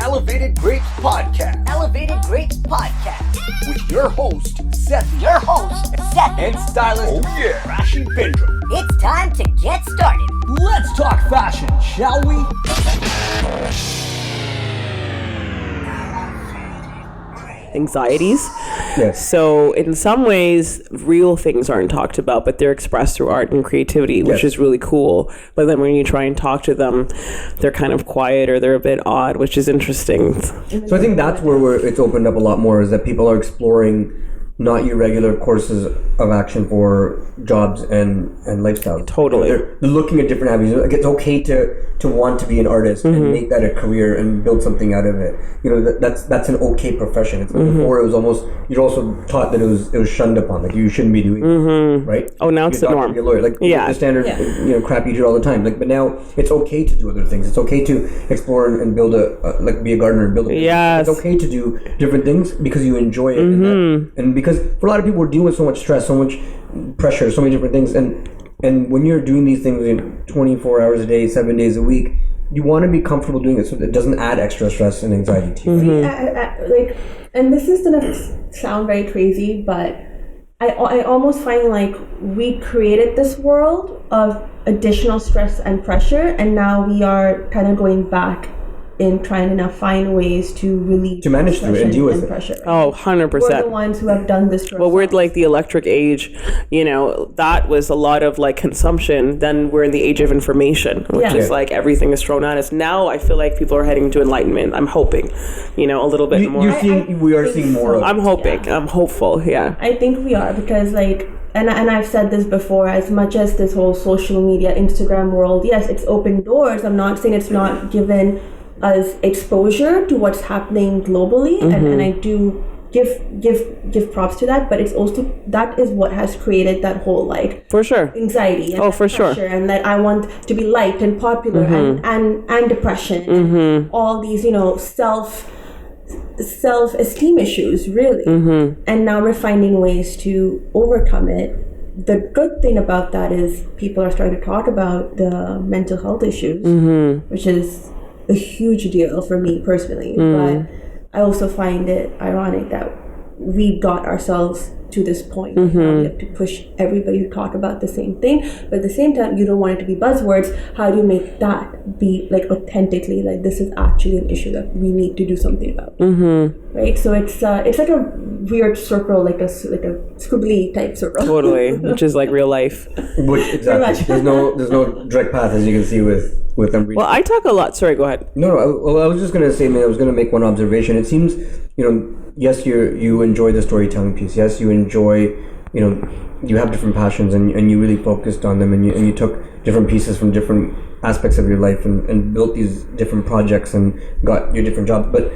Elevated Grapes Podcast. Elevated Grapes Podcast. With your host, Sethi. Your host, Sethi. And Stylist Rashi Bindra. It's time to get started. Let's talk fashion, shall we? Anxieties. Yes. So in some ways, real things aren't talked about, but they're expressed through art and creativity, which is really cool. But then when you try and talk to them, they're kind of quiet or they're a bit odd, which is interesting. So I think that's where it's opened up a lot more, is that people are exploring not your regular courses of action for jobs and lifestyles. Totally. They're looking at different avenues. Like, it's okay to want to be an artist and make that a career and build something out of it. You know, that's an okay profession. It's before it was almost, you're also taught that it was shunned upon. Like, you shouldn't be doing it, right? Oh, now it's the norm. Be a lawyer. Like, the standard, crap you do all the time. Like, but now it's okay to do other things. It's okay to explore and build be a gardener and build a business. Yes. It's okay to do different things because you enjoy it. And because for a lot of people, we're dealing with so much stress, so much pressure, so many different things, and when you're doing these things in 24 hours a day, 7 days a week, you want to be comfortable doing it so that it doesn't add extra stress and anxiety to you. And this is gonna sound very crazy, but I almost find like we created this world of additional stress and pressure, and now we are kind of going back in trying to now find ways to relieve, to manage through it and deal with it. Pressure. Oh, 100%. We're the ones who have done this. Well, we're like the electric age, that was a lot of like consumption. Then we're in the age of information, which is like everything is thrown at us. Now I feel like people are heading to enlightenment. I'm hoping, a little bit more. We are seeing more of it. I'm hoping. Yeah. I'm hopeful. Yeah. I think we are, because and I've said this before, as much as this whole social media, Instagram world, yes, it's opened doors. I'm not saying it's not given us exposure to what's happening globally, and I do give props to that, but it's also, that is what has created that whole for sure anxiety and for sure, and that I want to be liked and popular and depression and all these self-esteem issues, really. And now we're finding ways to overcome it. The good thing about that is people are starting to talk about the mental health issues, which is a huge deal for me personally. But I also find it ironic that we got ourselves to this point. Now we have to push everybody to talk about the same thing, but at the same time, you don't want it to be buzzwords. How do you make that be like authentically, like this is actually an issue that we need to do something about? Right? So it's like a weird circle, like a squiggly type circle. Totally, which is like real life. Which, exactly. There's no direct path, as you can see with them. Well, I talk a lot. Sorry, go ahead. No. I was just gonna say, I was gonna make one observation. It seems, yes, you enjoy the storytelling piece. Yes, you enjoy, you have different passions, and you really focused on them, and you took different pieces from different aspects of your life and built these different projects and got your different jobs. But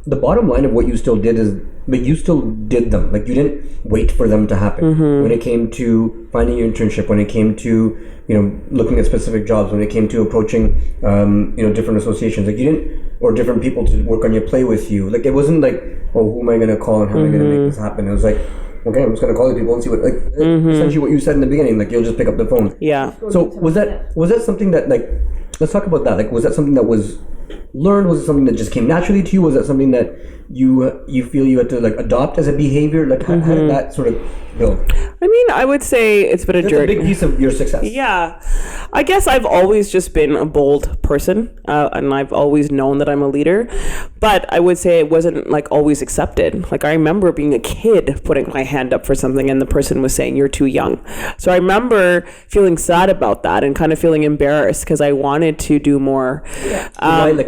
the bottom line of what you still did is, but you still did them. Like, you didn't wait for them to happen. When it came to finding your internship, when it came to looking at specific jobs, when it came to approaching different associations, like, you didn't, or different people to work on your play with you. Like, it wasn't like, oh, who am I going to call and how am I going to make this happen? It was like, okay, I'm just going to call these people and see what, essentially what you said in the beginning, like, you'll just pick up the phone. Yeah. So was that something that, like, let's talk about that. Like, was that something that was learned? Was it something that just came naturally to you? Was that something that you feel you had to like adopt as a behavior? Like, how did that sort of build? I mean, I would say it's been a journey. It's a big piece of your success. Yeah. I guess I've always just been a bold person, and I've always known that I'm a leader, but I would say it wasn't like always accepted. Like, I remember being a kid putting my hand up for something and the person was saying, "You're too young." So I remember feeling sad about that and kind of feeling embarrassed because I wanted to do more. Yeah.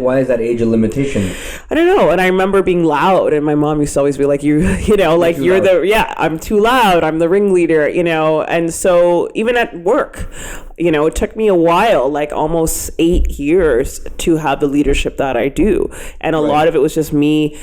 Why is that age a limitation? I don't know. And I remember being loud, and my mom used to always be like, you're I'm too loud, I'm the ringleader, and so even at work, it took me a while, like almost 8 years, to have the leadership that I do. And a lot of it was just me,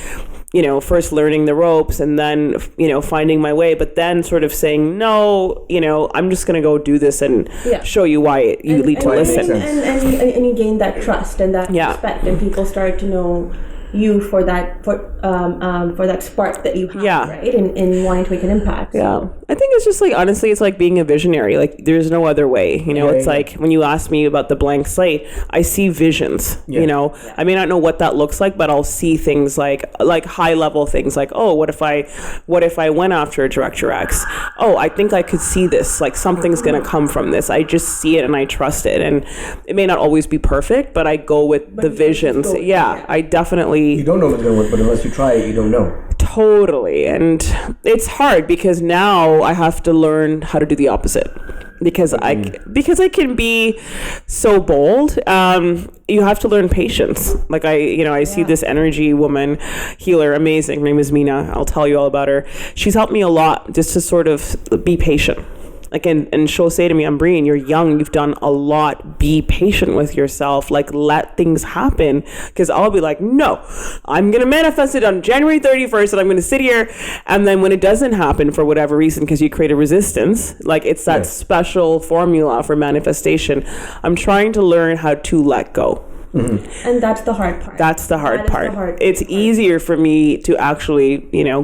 first learning the ropes and then, finding my way, but then sort of saying, no, I'm just going to go do this and show you why you need to listen. And you gain that trust and that respect, and people start to know you for that spark that you have, Yeah. right? In wanting to make an impact. Yeah. So. I think it's just like, honestly, it's like being a visionary. Like there's no other way, you know, Yeah, it's yeah. like when you ask me about the blank slate, I see visions, you know, I may not know what that looks like, but I'll see things like high level things like, oh, what if I went after a director X? Oh, I think I could see this, like something's going to come from this. I just see it and I trust it. And it may not always be perfect, but I go with the visions. Yeah, I definitely. You don't know if it's going to work, but unless you try it, you don't know. Totally. And it's hard because now I have to learn how to do the opposite. Because I can be so bold. You have to learn patience. Like I see this energy woman healer, amazing. Her name is Mina. I'll tell you all about her. She's helped me a lot just to sort of be patient. Like, and she'll say to me, Umbereen, you're young, you've done a lot, be patient with yourself, like let things happen. Because I'll be like, no, I'm going to manifest it on January 31st and I'm going to sit here. And then when it doesn't happen for whatever reason, because you create a resistance, like it's that special formula for manifestation. I'm trying to learn how to let go. Mm-hmm. And that's the hard part. That's the hard part. It's easier for me to actually,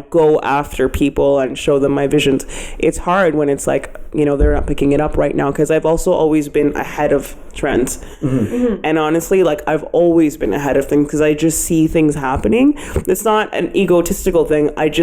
go after people and show them my visions. It's hard when it's like, they're not picking it up right now, because I've also always been ahead of trends. Mm-hmm. Mm-hmm. And honestly, like I've always been ahead of things because I just see things happening. It's not an egotistical thing. It's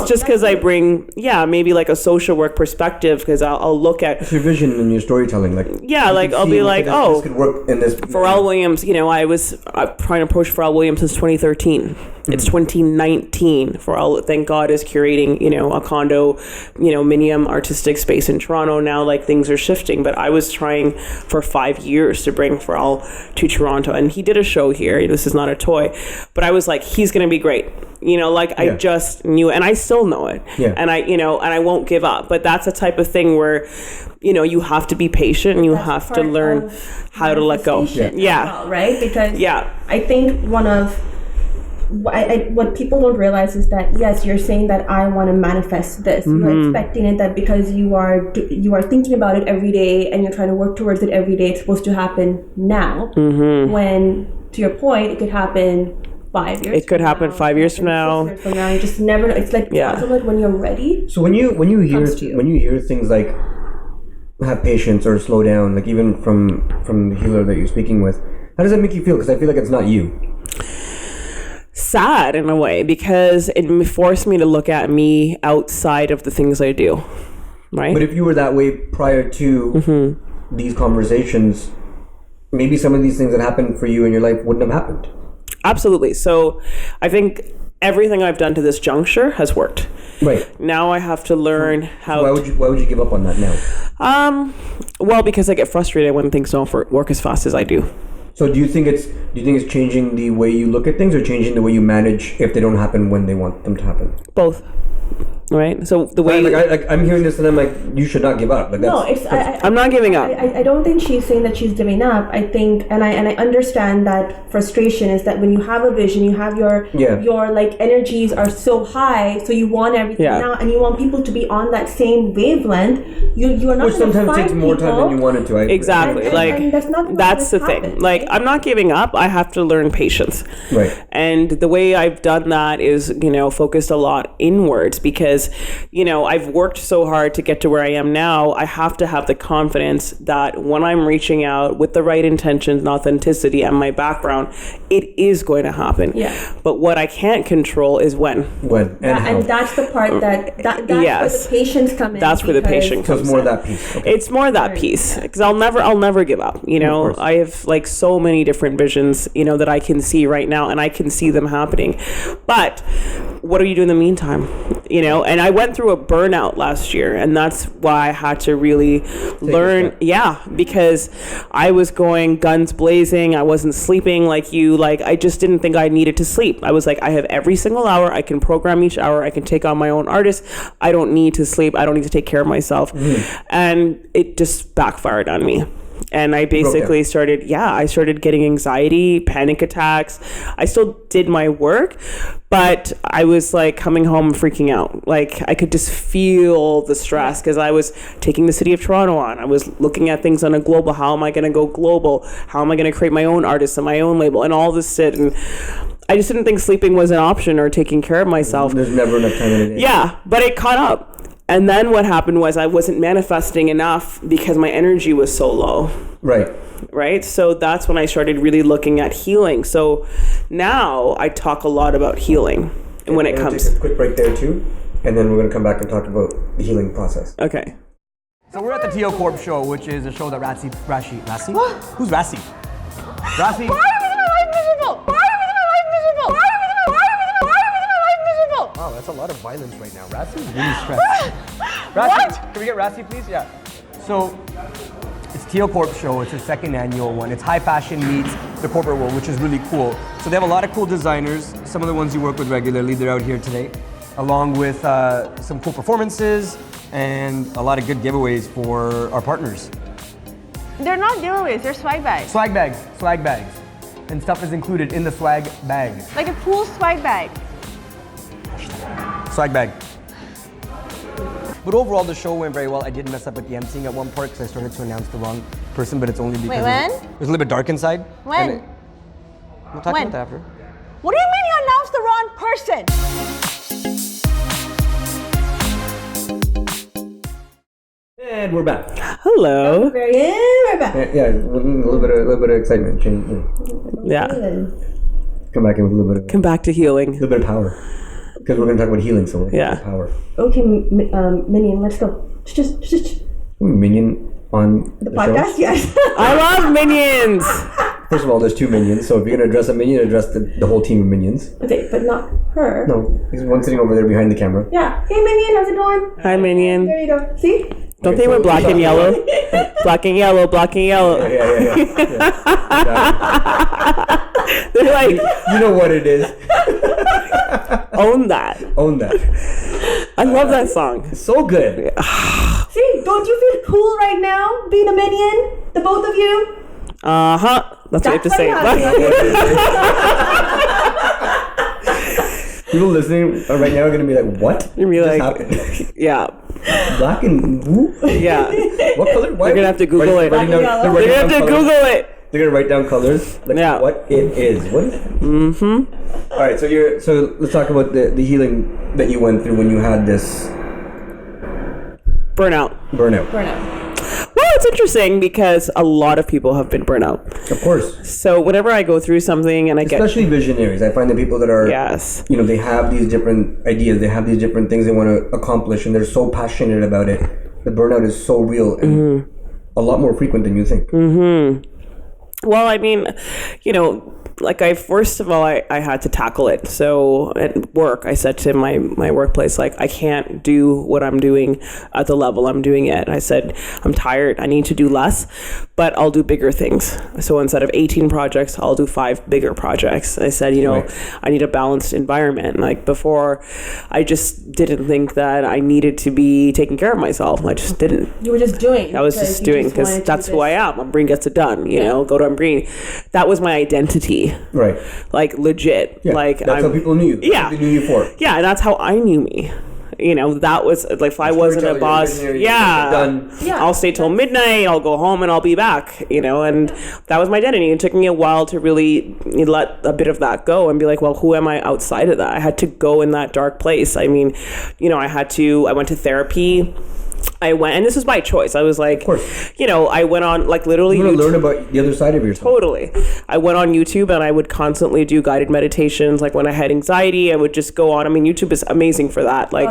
just because I bring, maybe like a social work perspective, because I'll look at. It's your vision and your storytelling. I'll be like, this could work in this. Pharrell Williams, I was trying to approach Pharrell Williams since 2013. Mm-hmm. It's 2019. Pharrell, thank God, is curating, a condo, Minium artistic space in Toronto. Now, like things are shifting, but I was trying for 5 years to bring Pharrell to Toronto, and he did a show here. This is not a toy, but I was like, he's going to be great. I just knew it, and I still know it. Yeah. And I won't give up. But that's a type of thing where, you have to be patient and you have to learn how to let go. Yeah. Well, right? Because I think one of what people don't realize is that, yes, you're saying that I want to manifest this. Mm-hmm. You're expecting it, that because you are thinking about it every day and you're trying to work towards it every day, it's supposed to happen now. Mm-hmm. When, to your point, it could happen 5 years. It could happen 5 years from now. 6 years from now. You just never. It's like when you're ready. So when you hear things like have patience or slow down, like even from the healer that you're speaking with, how does that make you feel? Because I feel like it's not you. Sad in a way, because it forced me to look at me outside of the things I do. Right. But if you were that way prior to these conversations, maybe some of these things that happened for you in your life wouldn't have happened. Absolutely. So I think everything I've done to this juncture has worked. Right. Now I have to learn how. So why would you give up on that now? Well, because I get frustrated when things don't work as fast as I do. So do you think it's changing the way you look at things, or changing the way you manage if they don't happen when they want them to happen? Both. Right. So the way I'm hearing this and I'm like, you should not give up. I'm not giving up. I don't think she's saying that she's giving up. I think, and I understand that frustration is that when you have a vision, you have your like energies are so high, so you want everything now, and you want people to be on that same wavelength. You are not. Which sometimes takes more time than you want it to. Exactly. And that's the thing. Happens, like I'm not giving up. I have to learn patience. Right. And the way I've done that is, focused a lot inwards, because I've worked so hard to get to where I am now. I have to have the confidence that when I'm reaching out with the right intentions and authenticity and my background, it is going to happen. Yeah. But what I can't control is when. And that's the part that's where the patience comes in. That's where the patience comes in. It's more that piece. Okay. It's more that piece, because I'll never give up. I have like so many different visions, that I can see right now, and I can see them happening. But what do you do in the meantime? And I went through a burnout last year, and that's why I had to really learn. Yeah, because I was going guns blazing. I wasn't sleeping like you. Like, I just didn't think I needed to sleep. I was like, I have every single hour. I can program each hour. I can take on my own artists. I don't need to sleep. I don't need to take care of myself. And it just backfired on me. And I basically started getting anxiety, panic attacks. I still did my work, but I was like coming home freaking out. Like I could just feel the stress, because I was taking the city of Toronto on. I was looking at things on a global. How am I going to go global? How am I going to create my own artists and my own label and all this shit? And I just didn't think sleeping was an option or taking care of myself. There's never enough time in a day. Yeah, but it caught up. And then what happened was I wasn't manifesting enough because my energy was so low. Right? So that's when I started really looking at healing. So now I talk a lot about healing when it comes. Take a quick break there too, and then we're going to come back and talk about the healing process. Okay. So we're at the Tedx Corp show, which is a show that Rashi? What? Who's Rashi? Rashi? Why are my life miserable? Why are my life miserable? Why are my life miserable? Wow, that's a lot of violence right now. Rassi's really stressed. Rashi, can we get Rashi, please? Yeah. So, it's Tedx Corp show. It's their second annual one. It's high fashion meets the corporate world, which is really cool. So they have a lot of cool designers. Some of the ones you work with regularly, they're out here today, along with some cool performances and a lot of good giveaways for our partners. They're not giveaways, they're swag bags. Swag bags. And stuff is included in the swag bags. Like a cool swag bag. Swag bag. But overall, the show went very well. I did mess up with the emceeing at one part because I started to announce the wrong person, but it's only because when? it was a little bit dark inside. When? We'll talk When? about that after. What do you mean you announced the wrong person? And we're back. Hello. We're back. Yeah, a little bit of excitement. Yeah. Come back in with a little bit of Come back to healing. little bit of power, because we're going to talk about healing. So Yeah. power. Okay, Minion, let's go. Just Minion on the podcast, show. yes. I love minions. First of all, there's 2 minions, so if you're going to address a minion, address the whole team of minions. Okay, but not her. No, there's one sitting over there behind the camera. Yeah. Hey, Minion, how's it going? Hi, minion. There you go. See? Don't Okay, they wear so- black and yellow? Black and yellow, black and yellow. Yeah. They're like, You know what it is. own that. Own that. I love that song. So good. See? Don't you feel cool right now, being a Minion? The both of you? Uh-huh. That's what you have to say. People listening right now are going to be like, what? You're gonna be just like, happened? yeah. Black and who? Yeah. What color? Why? They're gonna have to Google it. Writing down, Black and they're We're writing gonna have down to colors. Google it. They're gonna write down colors. Like Yeah. what it is. What is it? Mm-hmm. All right. So let's talk about the healing that you went through when you had this Burnout. burnout. Well, it's interesting because a lot of people have been burnout. Of course. So whenever I go through something and I get Especially visionaries. I find that people that are, yes, they have these different ideas. They have these different things they want to accomplish, and they're so passionate about it. The burnout is so real and a lot more frequent than you think. well, I mean, like first of all, I had to tackle it. So at work, I said to my workplace, like, I can't do what I'm doing at the level I'm doing it. I said, I'm tired. I need to do less, but I'll do bigger things. So instead of 18 projects, I'll do 5 bigger projects. I said, Right. I need a balanced environment. Like before, I just didn't think that I needed to be taking care of myself. I just didn't. You were just doing. I was just doing because that's who I am. Umbereen gets it done. Go to Umbereen. That was my identity. Right. Like legit. Yeah. Like that's how people knew you. That's Yeah. what they knew you for. Yeah, and that's how I knew me. That was like if I wasn't a Storyteller, boss, visionary, done. I'll stay till midnight, I'll go home and I'll be back, and that was my identity. It took me a while to really let a bit of that go and be like, well, who am I outside of that? I had to go in that dark place. I mean, I went to therapy. And this was my choice. I was like, Of course. I went on like literally You want to YouTube. learn about the other side of yourself. Totally. I went on YouTube and I would constantly do guided meditations. Like when I had anxiety, I would just go on. I mean, YouTube is amazing for that. Like,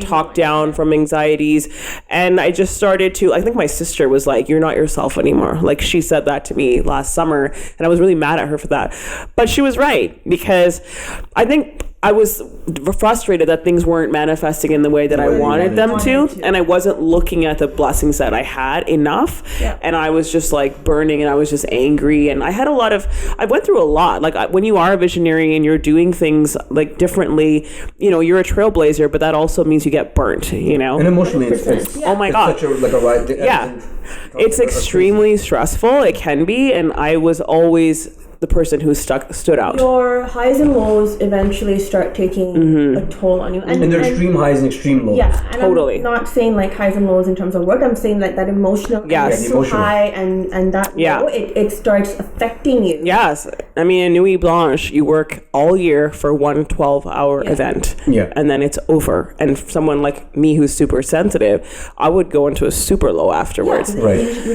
talk down from anxieties. And I just started to, I think my sister was like, you're not yourself anymore. Like she said that to me last summer and I was really mad at her for that. But she was right because I think I was frustrated that things weren't manifesting in the way that I wanted them to. And I wasn't looking at the blessings that I had enough. Yeah. And I was just like burning and I was just angry. And I went through a lot. Like when you are a visionary and you're doing things like differently, you're a trailblazer, but that also means you get burnt, And emotionally, it's Oh my God. such a ride. Yeah. It's extremely stressful. It can be. And I was always the person who stood out. Your highs and lows eventually start taking a toll on you. And they're extreme highs and extreme lows. Yeah, and Totally. I'm not saying like highs and lows in terms of work. I'm saying like that emotional, Yes. and Yeah, so emotional. high and that Yeah. low, it starts affecting you. Yes. I mean, in Nuit Blanche, you work all year for one 12-hour event. Yeah. And then it's over. And someone like me who's super sensitive, I would go into a super low afterwards. Yeah, Right.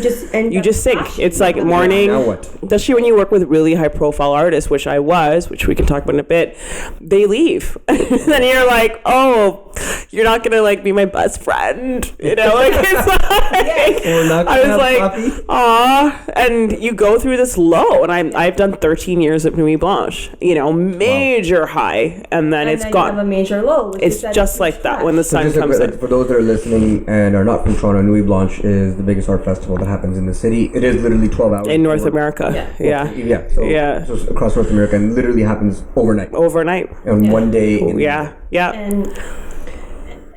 you just sink. It's like morning. Now what? Especially when you work with really high profile artists, which I was, which we can talk about in a bit, they leave. And then you're like, oh, you're not going to like be my best friend. You know, like it's like, We're not I gonna was have like, coffee? aw. And you go through this low. And I've done 13 years of Nuit Blanche, you know, major high. And then it's then gone. You have a major low. which It's is that just it's like that trash. when the So sun just comes in. for those that are listening and are not from Toronto, Nuit Blanche is the biggest art festival that happens in the city. It is literally 12 hours. In North Work. America. Yeah. Yeah. So, Yeah. so across North America, and literally happens overnight. Overnight. And one day. In Yeah. Yeah.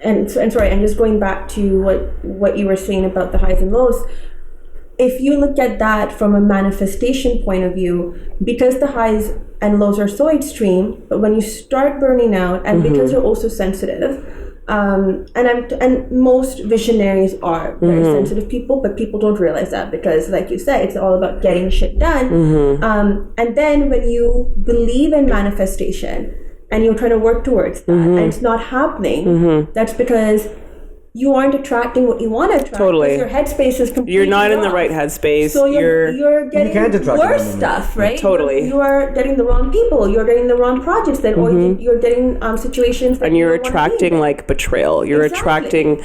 And sorry, and just going back to what you were saying about the highs and lows. If you look at that from a manifestation point of view, because the highs and lows are so extreme, but when you start burning out, and because you're also sensitive, and most visionaries are very sensitive people, but people don't realize that because, like you said, it's all about getting shit done. And then when you believe in manifestation and you're trying to work towards that, and it's not happening, that's because you aren't attracting what you want to attract. Totally. Because your headspace is completely You're not in the off. right headspace. So you're getting can't attract worse them. stuff, right? Totally. You are getting the wrong people. You're getting the wrong projects. Then, or you're getting situations. That and you you're don't wanna be attracting in. like betrayal. You're Exactly. attracting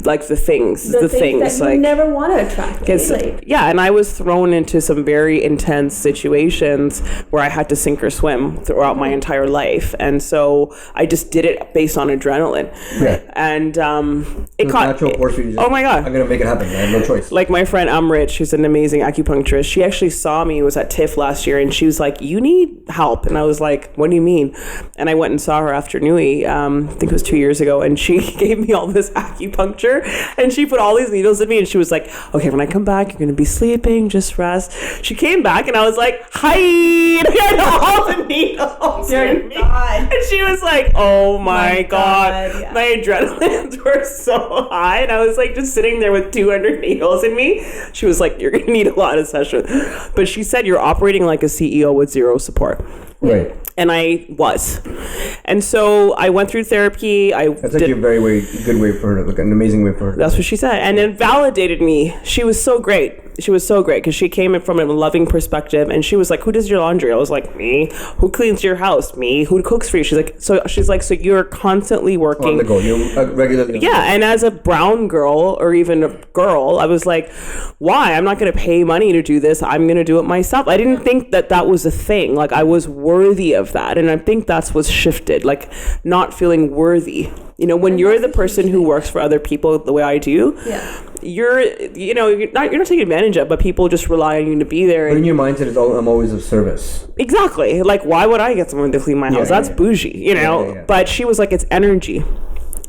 like the things the things things that like you never want to attract. It's, Right? Like, yeah, and I was thrown into some very intense situations where I had to sink or swim throughout my entire life, and so I just did it based on adrenaline. Yeah. And it It's caught. natural force for you to Oh my God. I'm gonna make it happen. I have no choice. Like my friend Umbereen, she's an amazing acupuncturist. She actually saw me, was at TIFF last year, and she was like, "You need help." And I was like, "What do you mean?" And I went and saw her after Nuit, I think it was 2 years ago, and she gave me all this acupuncture, and she put all these needles in me, and she was like, "Okay, when I come back, you're gonna be sleeping, just rest." She came back, and I was like, "Hi!" And I had all the needles in me. And she was like, "Oh my God." yeah. My adrenalines were so high, and I was like just sitting there with 200 needles in me. She was like, "You're gonna need a lot of sessions," but she said, "You're operating like a CEO with zero support." Right. And I was. And so I went through therapy. That's actually a very good way for her to look, an amazing way for her. That's what she said. And it validated me. She was so great. She was so great because she came in from a loving perspective, and she was like, "Who does your laundry?" I was like, "Me." "Who cleans your house?" "Me." "Who cooks for you?" She's like, "So you're constantly working." On the go. You're regularly. Yeah, and as a brown girl or even a girl, I was like, why? I'm not going to pay money to do this. I'm going to do it myself. I didn't think that was a thing. Like, I was worthy of that. And I think that's what's shifted, like not feeling worthy. You know, when you're the person who works for other people the way I do, you're not taking advantage of, but people just rely on you to be there. But in And your mindset, I'm always of service. exactly. Like, why would I get someone to clean my house? That's bougie, you know? Yeah. But she was like, it's energy.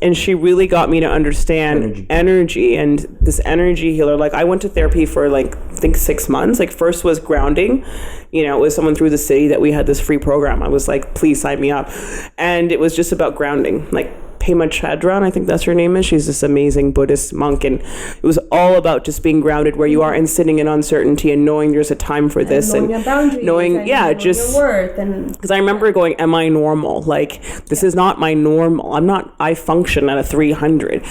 And she really got me to understand energy and this energy healer. Like, I went to therapy for like, I think 6 months. Like, first was grounding. You know, it was someone through the city that we had this free program. I was like, please sign me up. And it was just about grounding. Like, Pema Chadran, I think that's her name is. She's this amazing Buddhist monk, and it was all about just being grounded where you are and sitting in uncertainty and knowing there's a time for this knowing your boundaries, knowing, and yeah, knowing just your worth. And because I remember going, am I normal? Like, this is not my normal. I function at a 300.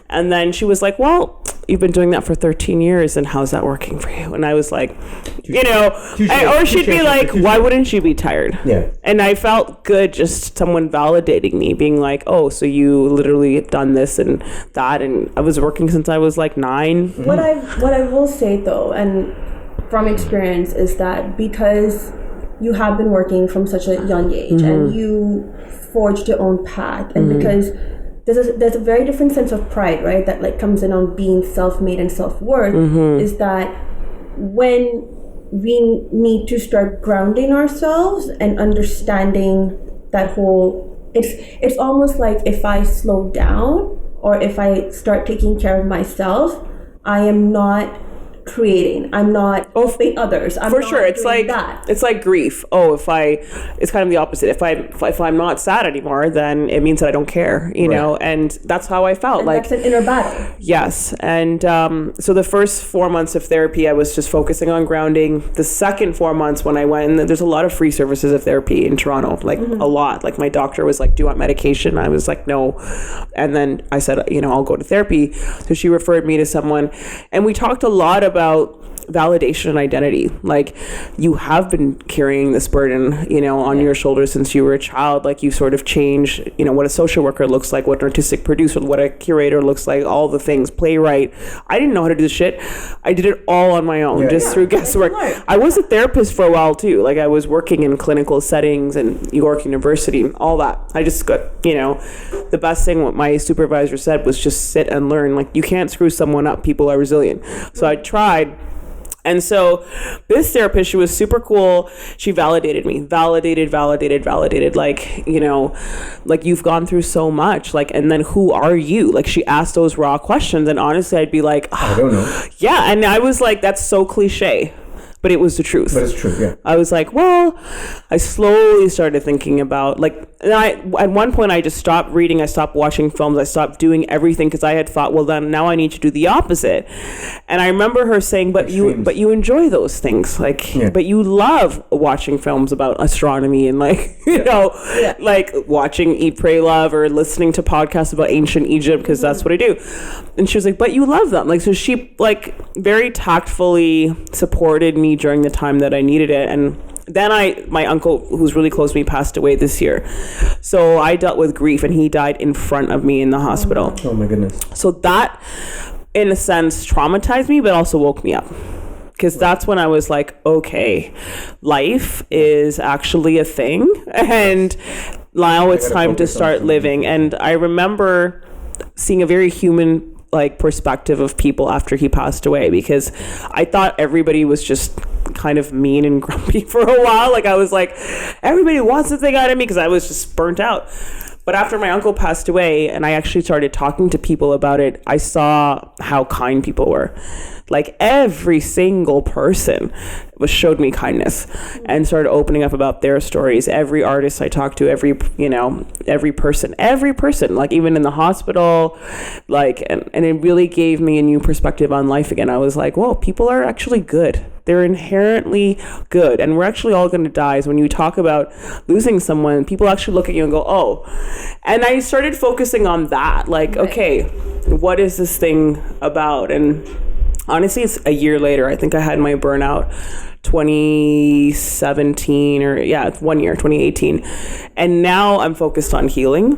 And then she was like, well, you've been doing that for 13 years, and how's that working for you? And I was like, or she'd be like, why wouldn't you be tired? Yeah. And I felt good, just someone validating me, being like, oh, so you literally have done this and that. And I was working since I was like 9. what I will say though, and from experience, is that because you have been working from such a young age and you forged your own path, and because there's a very different sense of pride, right, that like comes in on being self-made and self-worth, is that when we need to start grounding ourselves and understanding that whole, it's almost like if I slow down or if I start taking care of myself, I am not creating. I'm not helping others. I'm For not sure, it's doing like that. it's like grief. It's kind of the opposite. If I'm not sad anymore, then it means that I don't care, you know. And that's how I felt. And like that's an inner battle. yes, and so the first 4 months of therapy, I was just focusing on grounding. The second 4 months when I went, and there's a lot of free services of therapy in Toronto, like a lot. Like my doctor was like, "Do you want medication?" I was like, "No," and then I said, "You know, I'll go to therapy." So she referred me to someone, and we talked a lot about validation and identity. Like, you have been carrying this burden, you know, on your shoulders since you were a child. Like, you sort of change, you know, what a social worker looks like, what an artistic producer, what a curator looks like, all the things, playwright. I didn't know how to do this shit. I did it all on my own, through guesswork. I was a therapist for a while too. Like, I was working in clinical settings in York University, all that. I just got, you know, the best thing what my supervisor said was just sit and learn. Like, you can't screw someone up. People are resilient. So I tried. And so this therapist, she was super cool. She validated me, validated. Like, you know, like, you've gone through so much, like, and then who are you? Like, she asked those raw questions, and honestly, I'd be like, I don't know. Yeah. And I was like, that's so cliche. But it was the truth. But it's true, yeah. I was like, well, I slowly started thinking about, like, and at one point I just stopped reading, I stopped watching films, I stopped doing everything because I had thought, well, then now I need to do the opposite. And I remember her saying, but you enjoy those things, like, but you love watching films about astronomy and, like, you know, like watching Eat, Pray, Love or listening to podcasts about ancient Egypt because that's what I do. And she was like, but you love them. Like, so she, like, very tactfully supported me during the time that I needed it. And then my uncle, who's really close to me, passed away this year. So I dealt with grief, and he died in front of me in the hospital. Oh my goodness. So that, in a sense, traumatized me, but also woke me up. Because that's when I was like, okay, life is actually a thing. And now it's time to start living. And I remember seeing a very human, like, perspective of people after he passed away, because I thought everybody was just kind of mean and grumpy for a while. Like, I was like, everybody wants the thing out of me because I was just burnt out. But after my uncle passed away and I actually started talking to people about it, I saw how kind people were. Like, every single person showed me kindness and started opening up about their stories. Every artist I talked to, every person, like, even in the hospital, like, and it really gave me a new perspective on life again. I was like, whoa, people are actually good. They're inherently good, and we're actually all going to die. So when you talk about losing someone, people actually look at you and go, oh. And I started focusing on that, like, okay, what is this thing about? And honestly, it's a year later. I think I had my burnout 2017 or 2018. And now I'm focused on healing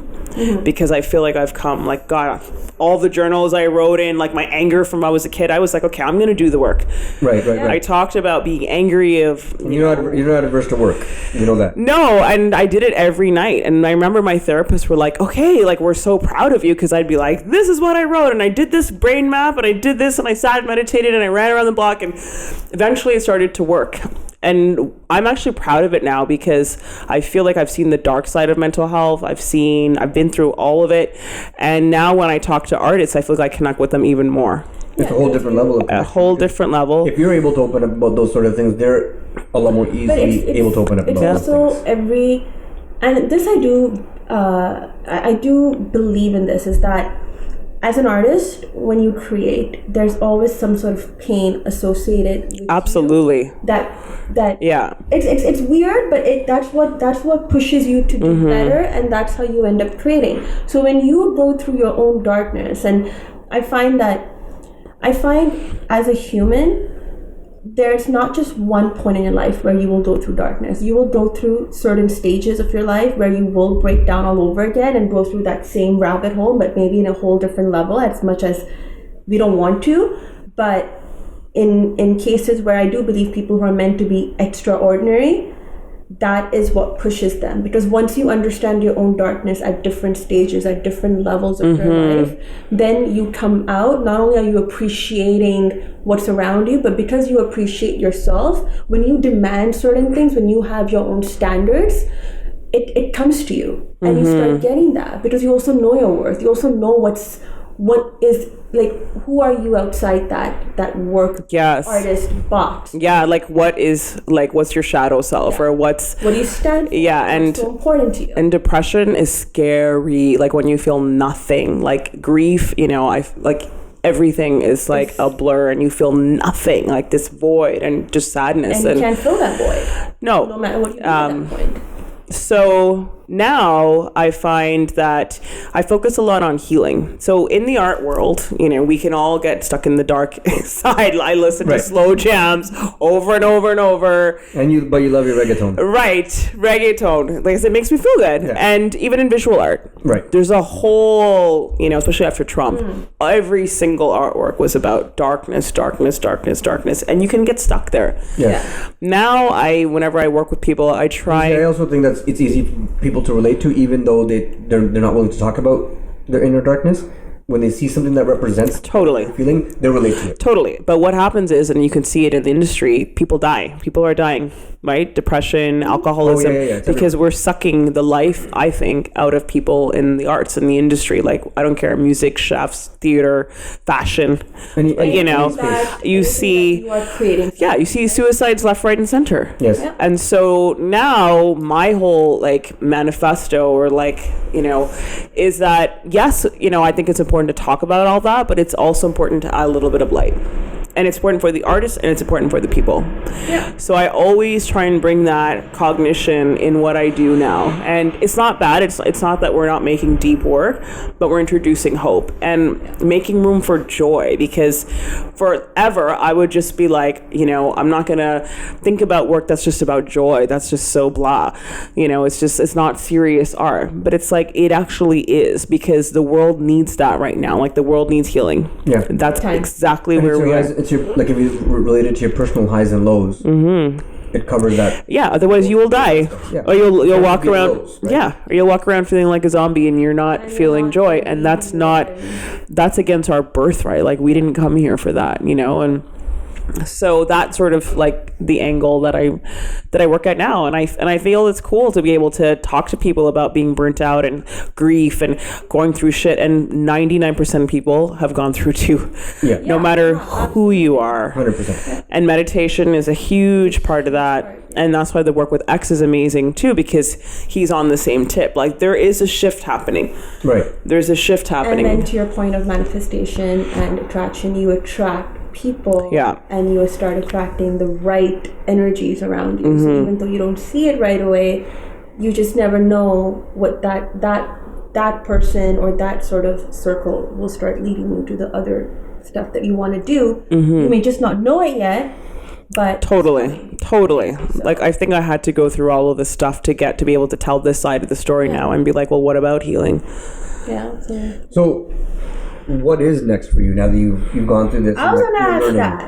because I feel like I've come, like, God, all the journals I wrote in, like, my anger from when I was a kid, I was like, okay, I'm going to do the work. Right. I talked about being angry of... You're not averse to work. You know that. No, and I did it every night. And I remember my therapists were like, okay, like, we're so proud of you, because I'd be like, this is what I wrote, and I did this brain map, and I did this, and I sat and meditated, and I ran around the block, and eventually it started to work. And I'm actually proud of it now because I feel like I've seen the dark side of mental health. I've been through all of it. And now when I talk to artists, I feel like I connect with them even more. It's a whole different level. A whole different level. If you're able to open up about those sort of things, they're a lot more easily able to open up about those things. And this I do believe in this, is that as an artist, when you create, there's always some sort of pain associated with absolutely you that it's weird, but that's what pushes you to do better, and that's how you end up creating. So when you go through your own darkness, and I find as a human, there's not just one point in your life where you will go through darkness. You will go through certain stages of your life where you will break down all over again and go through that same rabbit hole, but maybe in a whole different level, as much as we don't want to. But in cases where I do believe people who are meant to be extraordinary, that is what pushes them. Because once you understand your own darkness at different stages, at different levels of your life, then you come out, not only are you appreciating what's around you, but because you appreciate yourself, when you demand certain things, when you have your own standards, it comes to you. And you start getting that, because you also know your worth. You also know what is like, who are you outside that work Yes. artist box? Yeah, like what's your shadow self, or What do you stand for? Yeah, What's and so important to you? and depression is scary. Like when you feel nothing, like grief, I like everything is like a blur, and you feel nothing, like this void and just sadness. And you can't fill that void, no no, matter what you do at that point. so now I find that I focus a lot on healing. So in the art world, we can all get stuck in the dark side. I listen to slow jams over and over and over. But you love your reggaeton. Right, reggaeton. Like I said, it makes me feel good. Yeah. And even in visual art, there's a whole, especially after Trump, every single artwork was about darkness, darkness, darkness, darkness, and you can get stuck there. Yeah. Now whenever I work with people, I try. I also think that it's easy for people to relate to, even though they're not willing to talk about their inner darkness. When they see something that represents Totally. feeling, they relate to it. Totally. But what happens is, and you can see it in the industry, people die. People are dying, right? Depression, alcoholism, because we're sucking the life, I think, out of people in the arts and the industry. Like, I don't care, music, chefs, theater, fashion, you see, you are creating. Yeah, you see suicides left, right, and center. Yes. Yeah. And so now my whole manifesto, or is that, yes, I think it's important to talk about all that, but it's also important to add a little bit of light. And it's important for the artist, and it's important for the people. Yeah. So I always try and bring that cognition in what I do now. And it's not bad. It's not that we're not making deep work, but we're introducing hope and making room for joy. Because forever I would just be like, I'm not gonna think about work that's just about joy. That's just so blah. It's not serious art. But it's like, it actually is, because the world needs that right now. Like, the world needs healing. Yeah. That's exactly where we are. If you relate it to your personal highs and lows, it covers that. Yeah, otherwise you will die. Yeah. Or you'll walk around lows, right? Yeah, or you'll walk around feeling like a zombie, and you're not feeling joy, and that's against our birthright. Like, we didn't come here for that, and so that's sort of like the angle that I work at now, and I feel it's cool to be able to talk to people about being burnt out and grief and going through shit, and 99% of people have gone through too, no matter who you are. 100%. And meditation is a huge part of that. And that's why the work with X is amazing too, because he's on the same tip. Like, there is a shift happening. Right. There's a shift happening. And then to your point of manifestation and attraction, you attract people, and you start attracting the right energies around you. So even though you don't see it right away, you just never know what that person or that sort of circle will start leading you to the other stuff that you want to do. You may just not know it yet, but totally. So. Like, I think I had to go through all of this stuff to be able to tell this side of the story now, and be like, well, what about healing? Yeah. So what is next for you now that you've gone through this? I was gonna ask that.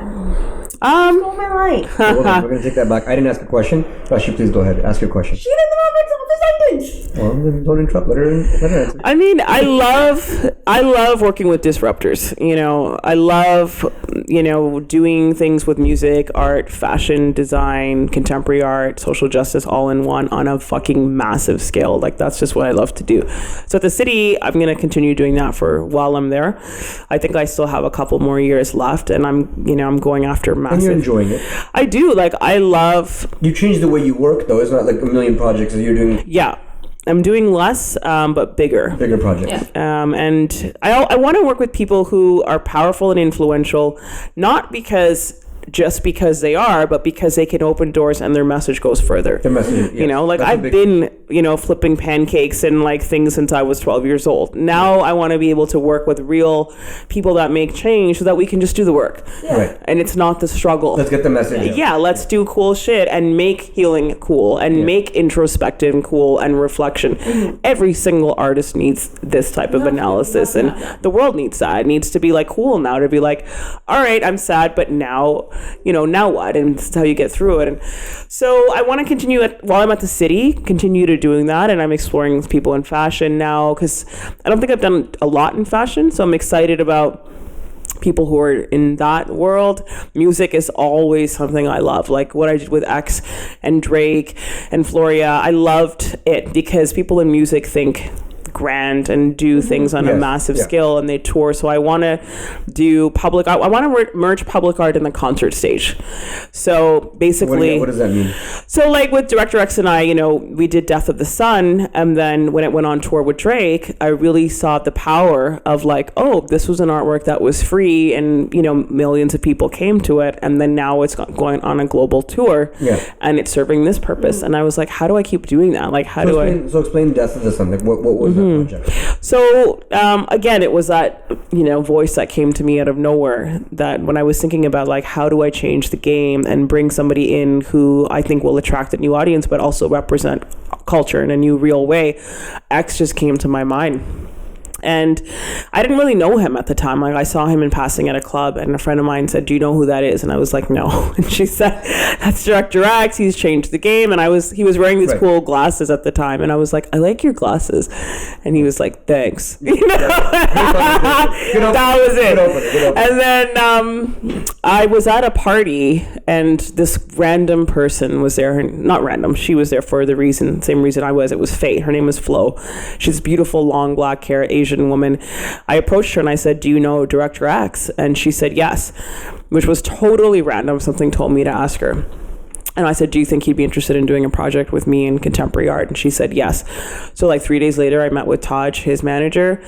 Stole my line. Hold on, we're gonna take that back. I didn't ask a question. Rashi, please go ahead. Ask your question. She didn't know the sentence. Well, then don't interrupt. Let her answer. I mean, I love working with disruptors. I love, doing things with music, art, fashion, design, contemporary art, social justice, all in one, on a fucking massive scale. Like, that's just what I love to do. So at the city, I'm gonna continue doing that for while I'm there. I think I still have a couple more years left, and I'm going after massive. And you're enjoying it. I do. Like, I love. You changed the way you work, though. It's not like a million projects that you're doing. Yeah. I'm doing less, but bigger. Bigger projects. Yeah. And I want to work with people who are powerful and influential, not just because they are, but because they can open doors and their message goes further. Their message, yes. I've been, flipping pancakes and things since I was 12 years old. Now I want to be able to work with real people that make change, so that we can just do the work. Yeah. Right. And it's not the struggle. Let's get the message out. Yeah, let's do cool shit and make healing cool and make introspective and cool and reflection. Every single artist needs this type of analysis, and the world needs that. It needs to be cool now, to be like, all right, I'm sad, but now what? And this is how you get through it. And so I want to continue while I'm at the city, continue to doing that. And I'm exploring people in fashion now, because I don't think I've done a lot in fashion. So I'm excited about people who are in that world. Music is always something I love. Like what I did with X and Drake and Floria, I loved it because people in music think grand and do things on a Yes. massive Yeah. scale, and they tour. So I want to do public art. I want to merge public art in the concert stage. So basically, What does that mean? so like with Director X and I, we did Death of the Sun, and then when it went on tour with Drake, I really saw the power of like, oh, this was an artwork that was free, and millions of people came to it, and then now it's going on a global tour, and it's serving this purpose. And I was like, how do I keep doing that? Like, how do I? So explain Death of the Sun. Like, what was that project? So again, it was that voice that came to me out of nowhere, that when I was thinking about like, how do I change the game and bring somebody in who I think will attract a new audience but also represent culture in a new real way, X just came to my mind. And I didn't really know him at the time. Like, I saw him in passing at a club, and a friend of mine said, "Do you know who that is?" And I was like, "No." And she said, "That's Director X. He's changed the game." And he was wearing these cool glasses at the time, and I was like, "I like your glasses." And he was like, "Thanks." That was it. And then I was at a party, and this random person was there. Not random. She was there for the same reason I was. It was fate. Her name was Flo. She's beautiful, long black hair, Asian woman. I approached her and I said, "Do you know Director X?" And she said yes, which was totally random. Something told me to ask her. And I said, "Do you think he'd be interested in doing a project with me in contemporary art?" And she said yes. So like 3 days later, I met with Taj, his manager,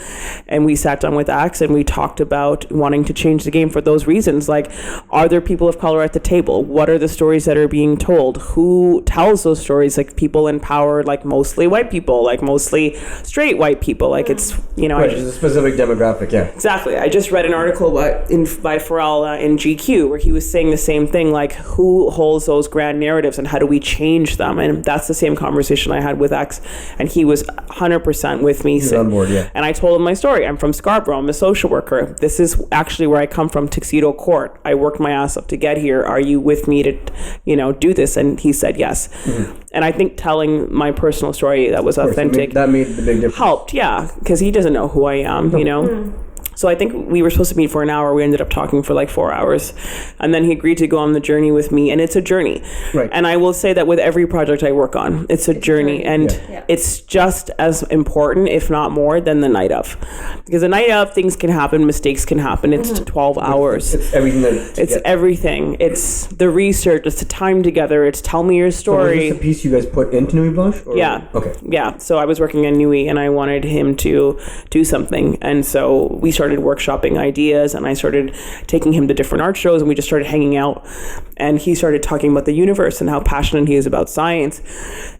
and we sat down with Axe and we talked about wanting to change the game for those reasons. Like, are there people of color at the table? What are the stories that are being told? Who tells those stories? Like, people in power, like mostly white people, like mostly straight white people. Like, it's, Right, it's a specific demographic, yeah. Exactly. I just read an article by Pharrell in GQ where he was saying the same thing, like, who holds those grand narratives and how do we change them? And that's the same conversation I had with X, and he was 100% with me. He's on board, yeah. And I told him my story. I'm from Scarborough. I'm a social worker. This is actually where I come from, Tuxedo Court. I worked my ass up to get here. Are you with me to, do this? And he said yes. Mm-hmm. And I think telling my personal story that was authentic, that made the big difference. Helped, yeah, because he doesn't know who I am, So I think we were supposed to meet for an hour. We ended up talking for like 4 hours. And then he agreed to go on the journey with me. And it's a journey. Right. And I will say that with every project I work on, it's a journey. And it's just as important, if not more, than the night of. Because the night of, things can happen, mistakes can happen. It's 12 hours. It's everything. It's everything. It's the research. It's the time together. It's tell me your story. So was this a piece you guys put into Nuit Blanche? Or? Yeah. Okay. Yeah. So I was working on Nuit, and I wanted him to do something. And so we started workshopping ideas, and I started taking him to different art shows, and we just started hanging out, and he started talking about the universe and how passionate he is about science.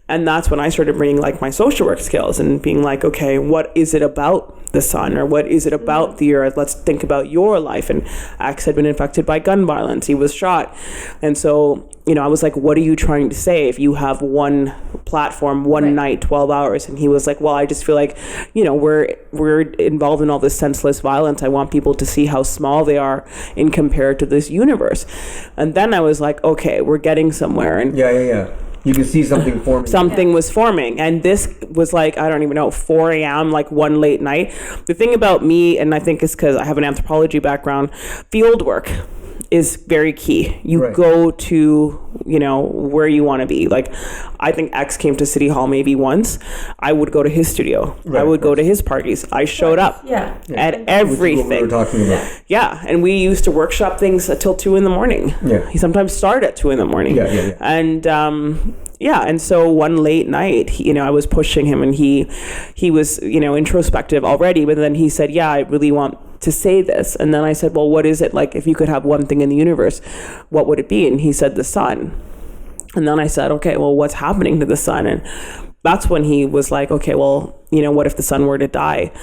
And that's when I started bringing like my social work skills and being like, okay, what is it about the sun, or what is it about the earth? Let's think about your life. And Axe had been infected by gun violence. He was shot. And so, I was like, what are you trying to say if you have one platform, one night, 12 hours? And he was like, well, I just feel like, we're involved in all this senseless violence. I want people to see how small they are in compared to this universe. And then I was like, okay, we're getting somewhere. And yeah. You can see something forming. Something was forming. And this was like, I don't even know, 4 a.m., like one late night. The thing about me, and I think it's because I have an anthropology background, field work is very key. You go to, where you want to be. Like, I think X came to City Hall maybe once. I would go to his studio. I would go to his parties. I showed up at everything. Which is what we were talking about. Yeah, and we used to workshop things until 2 a.m. Yeah. He sometimes started at 2 a.m. Yeah. And and so one late night, I was pushing him, and he was, introspective already, but then he said, yeah, I really want to say this. And then I said, well, what is it? Like, if you could have one thing in the universe, what would it be? And he said, the sun. And then I said, okay, well, what's happening to the sun? And that's when he was like, okay, well, what if the sun were to die?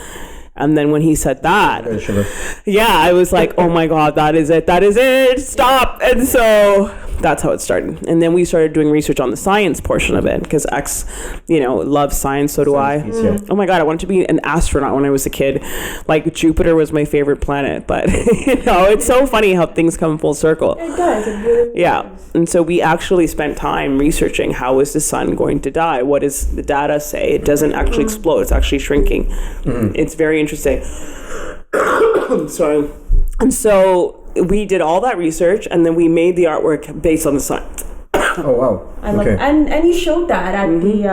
And then when he said that, I was like, oh my God, that is it, stop. And so that's how it started. And then we started doing research on the science portion of it, because X, loves science, so do I. Oh my God, I wanted to be an astronaut when I was a kid. Like, Jupiter was my favorite planet, but it's so funny how things come full circle. It does. It really does. And so we actually spent time researching, how is the sun going to die? What does the data say? It doesn't actually explode, it's actually shrinking. It's very interesting. Sorry. And so we did all that research, and then we made the artwork based on the sun. Oh wow! I love it. And you showed that at the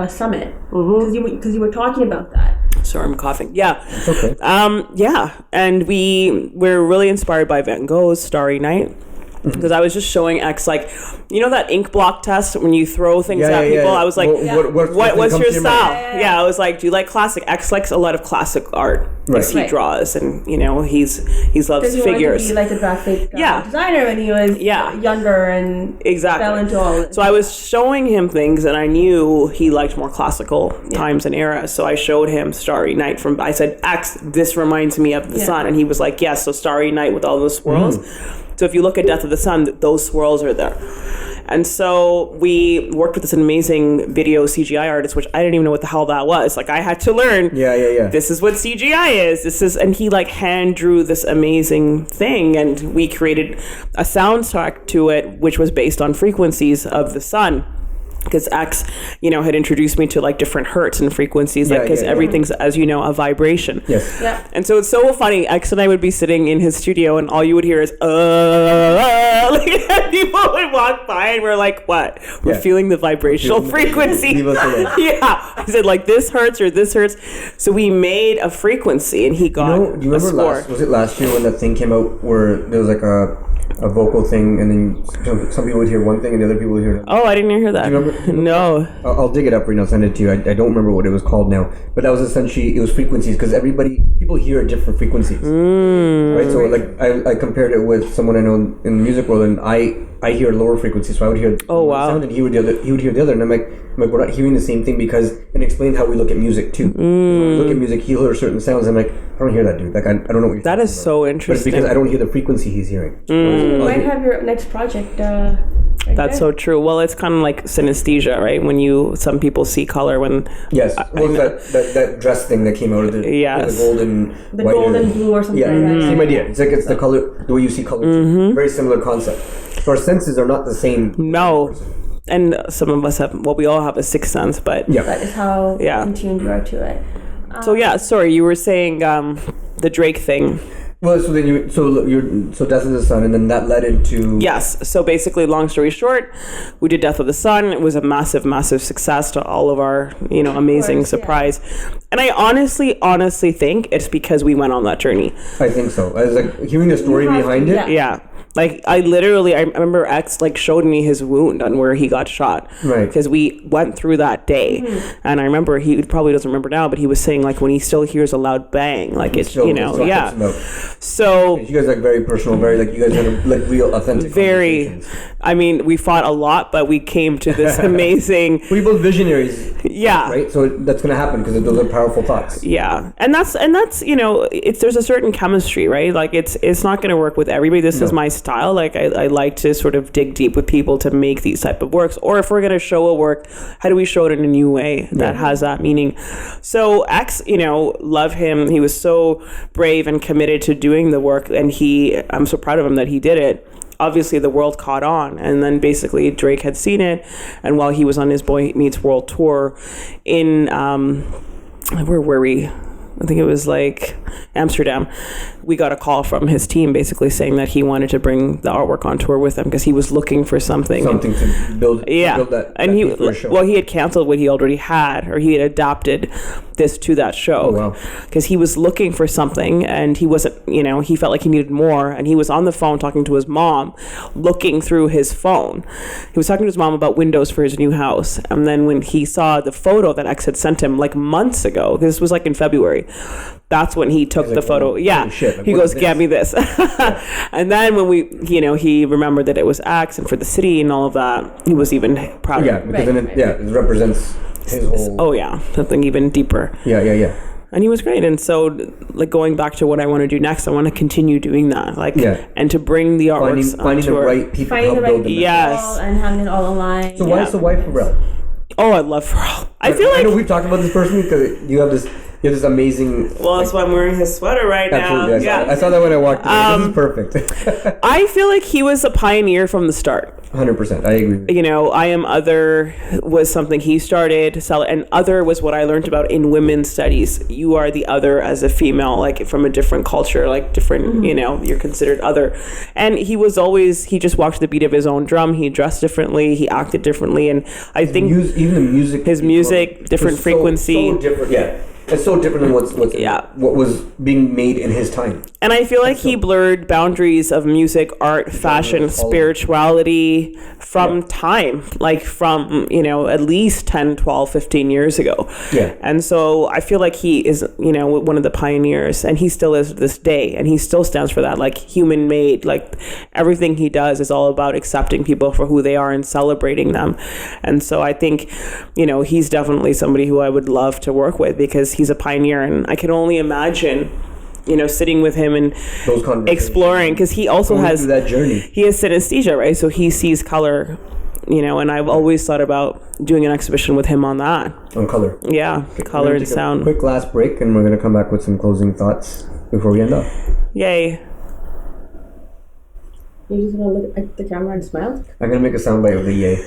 summit because you were talking about that. Sorry, I'm coughing. Yeah. Okay. Yeah. And we're really inspired by Van Gogh's Starry Night. Because I was just showing X, like, you know that ink block test when you throw things at people? I was like, what's your style? Yeah, I was like, do you like classic? X likes a lot of classic art because he draws, and you know he loves figures. He wanted to be like a graphic designer when he was younger and fell into all of it. So I was showing him things, and I knew he liked more classical times and eras. So I showed him Starry Night I said, X, this reminds me of the sun, and he was like, yes. So Starry Night with all those swirls. So if you look at Death of the Sun, those swirls are there. And so we worked with this amazing video CGI artist, which I didn't even know what the hell that was. Like, I had to learn. This is what CGI is. And he like hand drew this amazing thing, and we created a soundtrack to it, which was based on frequencies of the sun. Because X, you know, had introduced me to like different hertz and frequencies, like because everything's, as you know, a vibration. Yes. Yeah. And so it's so funny. X and I would be sitting in his studio, and all you would hear is like, people would walk by, and we're like, "What? We're feeling the vibrational frequency." I said like this hurts or this hurts. So we made a frequency, and he got do you remember was it last year when that thing came out where there was like a vocal thing, and then some people would hear one thing and the other people would hear another? Oh, I didn't hear that. Do you remember? No. I'll dig it up right now, send it to you. I don't remember what it was called now, but that was essentially, it was frequencies, because people hear at different frequencies. Right? So like I compared it with someone I know in the music world, and I hear lower frequencies, so I would hear one sound, and he would hear the other, and I'm like, we're not hearing the same thing, and explain how we look at music too. When we look at music, he'll hear certain sounds, I'm like, I don't hear that, dude. Like, I don't know what you're That is so interesting. But it's because I don't hear the frequency he's hearing. You might have your next project. That's so true. Well, it's kind of like synesthesia, right? When some people see color when... Yes. That dress thing that came out of the golden... The golden blue or something like that. Same idea. It's like it's the color, the way you see color too. Very similar concept. So our senses are not the same. No. And some of us we all have a sixth sense, but... Yeah. That is how in tune you are to it. Sorry, you were saying the Drake thing. Well, so then so Death of the Sun, and then that led into... Yes. So basically, long story short, we did Death of the Sun. It was a massive, massive success to all of our, amazing surprise. And I honestly think it's because we went on that journey. I think so. I was like hearing the story behind it. Yeah. Like, I remember X, like, showed me his wound on where he got shot. Right. Because we went through that day. And I remember, he probably doesn't remember now, but he was saying, like, when he still hears a loud bang, like, it's, So, you guys, like, very personal, very, like, you guys had, like, real, authentic conversations. I mean, we fought a lot, but we came to this amazing... We both visionaries. Yeah. Right? So that's going to happen, because those are powerful thoughts. Yeah. And that's there's a certain chemistry, right? Like, it's not going to work with everybody. This is my style. Like, I like to sort of dig deep with people to make these type of works. Or if we're going to show a work, how do we show it in a new way that has that meaning? So X, love him. He was so brave and committed to doing the work, and I'm so proud of him that he did it. Obviously, the world caught on, and then basically Drake had seen it, and while he was on his Boy Meets World tour in where were we? I think it was like Amsterdam. We got a call from his team basically saying that he wanted to bring the artwork on tour with him because he was looking for something to build. Yeah, to build that, and he had canceled what he already had, or he had adapted this to that show because he was looking for something, and he wasn't. He felt like he needed more, and he was on the phone talking to his mom, looking through his phone. He was talking to his mom about windows for his new house, and then when he saw the photo that X had sent him like months ago, this was like in February. That's when he took the photo. Shit, he goes, "Get me this." And then when he remembered that it was X and for the city and all of that, he was even prouder. Yeah, because then it represents his whole. Oh yeah, something even deeper. Yeah. And he was great. And so, like, going back to what I want to do next, I want to continue doing that. And to bring the artworks finding the right people to help build them. Yes. And having it all aligned. So why is the wife Pharrell? Oh, I love Pharrell. I feel like I know we've talked about this person because you have this have this amazing. Well, that's why I'm wearing his sweater right now. Absolutely, I saw that when I walked in. This is perfect. I feel like he was a pioneer from the start. 100%. I agree. You know, I Am Other was something he started to sell, and other was what I learned about in women's studies. You are the other as a female, like from a different culture, like different, you know, you're considered other. And he just walked to the beat of his own drum. He dressed differently. He acted differently. And I think even the music, his music, different frequency. So different, yeah. It's so different than what was being made in his time. And I feel like he blurred boundaries of music, art, fashion, spirituality from time, like from, you know, at least 10, 12, 15 years ago. Yeah. And so I feel like he is, you know, one of the pioneers, and he still is to this day, and he still stands for that, like human made, like everything he does is all about accepting people for who they are and celebrating them. And so I think, you know, he's definitely somebody who I would love to work with because he's a pioneer, and I can only imagine, you know, sitting with him and exploring, because he also has that journey. He has synesthesia, right? So he sees color, you know, and I've always thought about doing an exhibition with him on that. On color. Yeah, okay, color and sound. Quick last break, and we're going to come back with some closing thoughts before we end up. Yay. You just want to look at the camera and smile? I'm going to make a soundbite of the yay.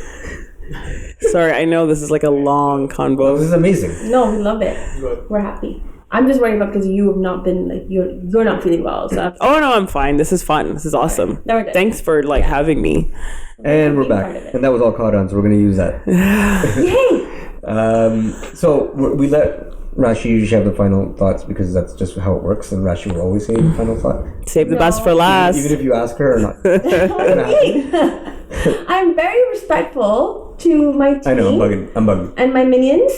Sorry, I know this is like a long convo. This is amazing. No, we love it. We're happy. I'm just worried about because you have not been like you're not feeling well. So oh no, I'm fine. This is fun. This is awesome. Right. Thanks for having me. And we're back, and that was all caught on, so we're going to use that. Yay! So we let Rashi usually have the final thoughts because that's just how it works, and Rashi will always say the final thought. Save the best for last. Even if you ask her or not. I'm very respectful to my team. I know, I'm bugging. And my minions.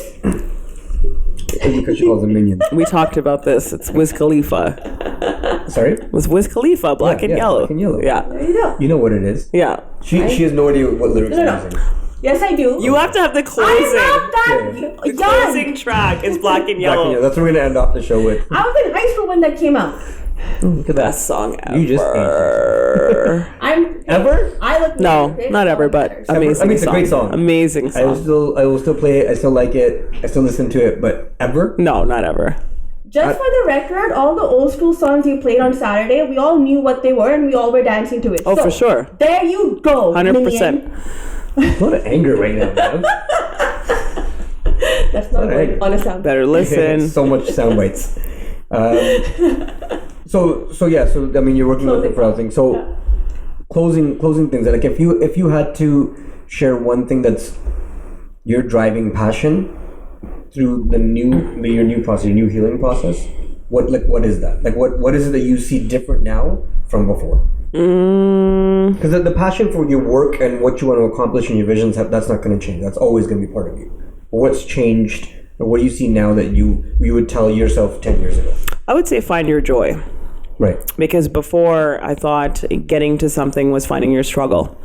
Because she calls them minions. We talked about this. It's Wiz Khalifa. Sorry? It was Wiz Khalifa, Black and Yellow. Black and Yellow. Yeah. There you go. You know what it is. Yeah. She has no idea what lyrics are using. Yes, I do. You have to have the closing. I'm not that The closing track is Black and Yellow. Black and Yellow. That's what we're going to end off the show with. I was in high school when that came out. Look at that. Best song ever. You just Ever? I look. No, not ever, but amazing. I mean, it's a great song. Amazing song. I will still play it. I still like it. I still listen to it. But ever? No, not ever. Just for the record, all the old school songs you played on Saturday, we all knew what they were and we all were dancing to it. Oh, for sure. There you go. 100%. A lot of anger right now, man. That's not good on a sound. Better listen. So much sound bites. So I mean, you're working with the propel thing. So closing things. Like if you had to share one thing that's your driving passion through your new process, your new healing process, what is that? Like what is it that you see different now from before? Because the passion for your work and what you want to accomplish and your visions, that's not going to change. That's always going to be part of you. But what's changed, or what do you see now that you would tell yourself 10 years ago? I would say find your joy. Right. Because before I thought getting to something was finding your struggle.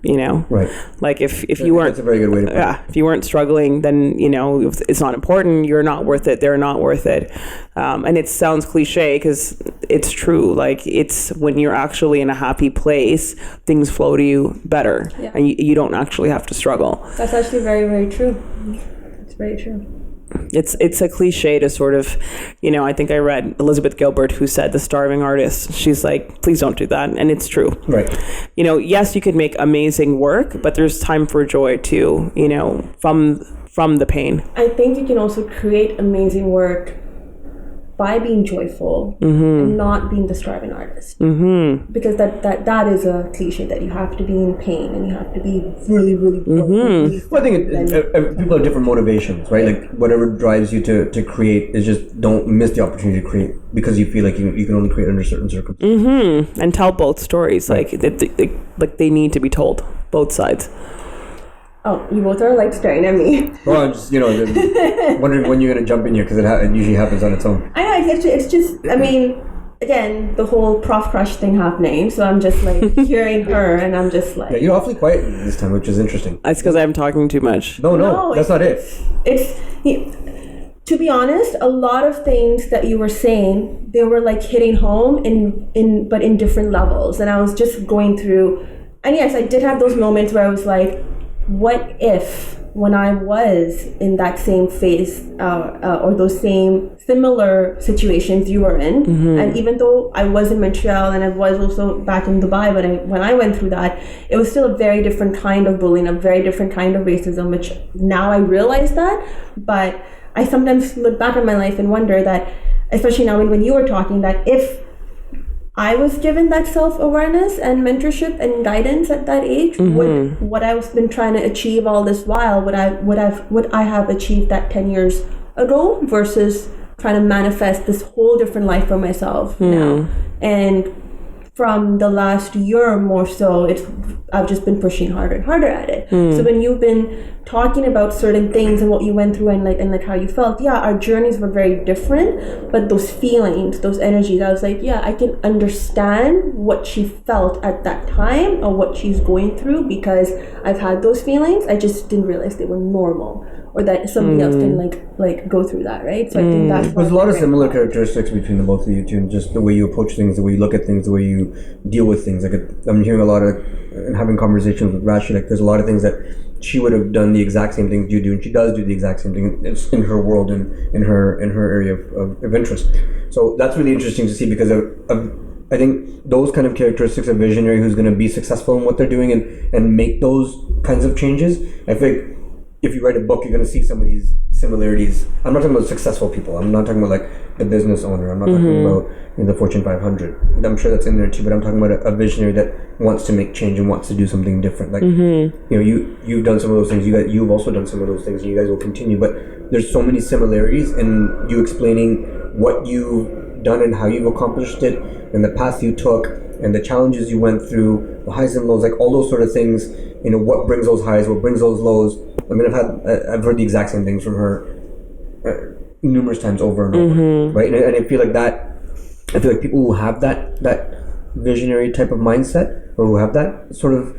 You know? Right. Like if you weren't... That's a very good way to put it. Yeah. If you weren't struggling, then, you know, it's not important. You're not worth it. They're not worth it. And it sounds cliche because it's true. Like it's when you're actually in a happy place, things flow to you better. Yeah. And you don't actually have to struggle. That's actually very, very true. It's very true. It's a cliche to sort of, you know, I think I read Elizabeth Gilbert who said the starving artist. She's like, please don't do that. And it's true. Right. You know, yes, you could make amazing work, but there's time for joy too, you know, from the pain. I think you can also create amazing work by being joyful and not being the starving artist. Because that is a cliche that you have to be in pain and you have to be really, really broken. Well, I think people have different motivations, right? Like whatever drives you to create is just don't miss the opportunity to create because you feel like you can only create under certain circumstances. And tell both stories. Like they need to be told, both sides. Oh, you both are like staring at me. Well, I'm just wondering when you're gonna jump in here because it usually happens on its own. I know it's just I mean, again, the whole prof crush thing happening. So I'm just like hearing her, and I'm just like, yeah, you're awfully quiet this time, which is interesting. That's because I'm talking too much. No, that's not it. It's to be honest, a lot of things that you were saying, they were like hitting home but in different levels, and I was just going through. And yes, I did have those moments where I was like, what if when I was in that same phase or those same similar situations you were in, and even though I was in Montreal and I was also back in Dubai, but when I went through that, it was still a very different kind of bullying, a very different kind of racism, which now I realize that. But I sometimes look back at my life and wonder that, especially now when you were talking, that if I was given that self-awareness and mentorship and guidance at that age, would what I've been trying to achieve all this while, would I have achieved that 10 years ago versus trying to manifest this whole different life for myself now. And from the last year more so, I've just been pushing harder and harder at it. So when you've been talking about certain things and what you went through and how you felt, yeah, our journeys were very different, but those feelings, those energies, I was like, yeah, I can understand what she felt at that time or what she's going through, because I've had those feelings. I just didn't realize they were normal, or that somebody else can like go through that, right? So I think that's there's a lot of similar characteristics between the both of you two, and just the way you approach things, the way you look at things, the way you deal with things. Like I'm hearing a lot of, and having conversations with Rashi, like there's a lot of things that she would have done the exact same things you do, and she does do the exact same thing. It's in her world and in her area of interest. So that's really interesting to see, because I think those kind of characteristics of visionary who's going to be successful in what they're doing and make those kinds of changes. I think if you write a book, you're going to see some of these similarities. I'm not talking about successful people. I'm not talking about like the business owner. I'm not talking about the Fortune 500. I'm sure that's in there too, but I'm talking about a visionary that wants to make change and wants to do something different. Like you've done some of those things. You've also done some of those things, and you guys will continue. But there's so many similarities in you explaining what you've done and how you've accomplished it, and the path you took, and the challenges you went through, the highs and lows, like all those sort of things. What brings those highs, what brings those lows. I mean, I've heard the exact same things from her numerous times over and over, right? And I feel like people who have that visionary type of mindset, or who have that sort of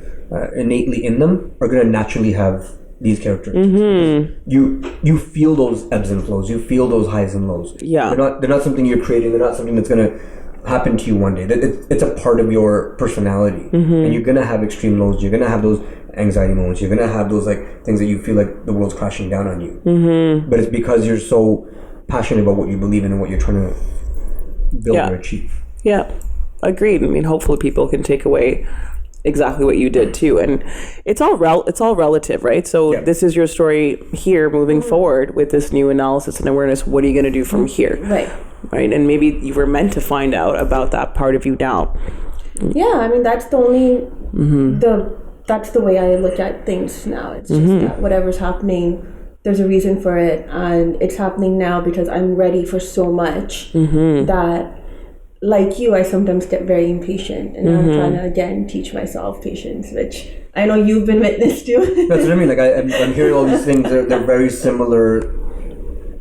innately in them, are going to naturally have these characteristics. You feel those ebbs and flows, you feel those highs and lows. Yeah, they're not something you're creating. They're not something that's going to happen to you one day. It's a part of your personality, and you're going to have extreme lows. You're going to have those anxiety moments. You're going to have those like things that you feel like the world's crashing down on you. But it's because you're so passionate about what you believe in and what you're trying to build or achieve. Yeah, agreed. I mean, hopefully people can take away exactly what you did too, and it's all relative, right? So this is your story here moving forward with this new analysis and awareness. What are you going to do from here? Right, and maybe you were meant to find out about that part of you now. Yeah, I mean, that's the only that's the way I look at things now. It's just that whatever's happening, there's a reason for it, and it's happening now because I'm ready for so much that, like you, I sometimes get very impatient, and I'm trying to again teach myself patience, which I know you've been witness to. That's what I mean. Like I'm hearing all these things. They're very similar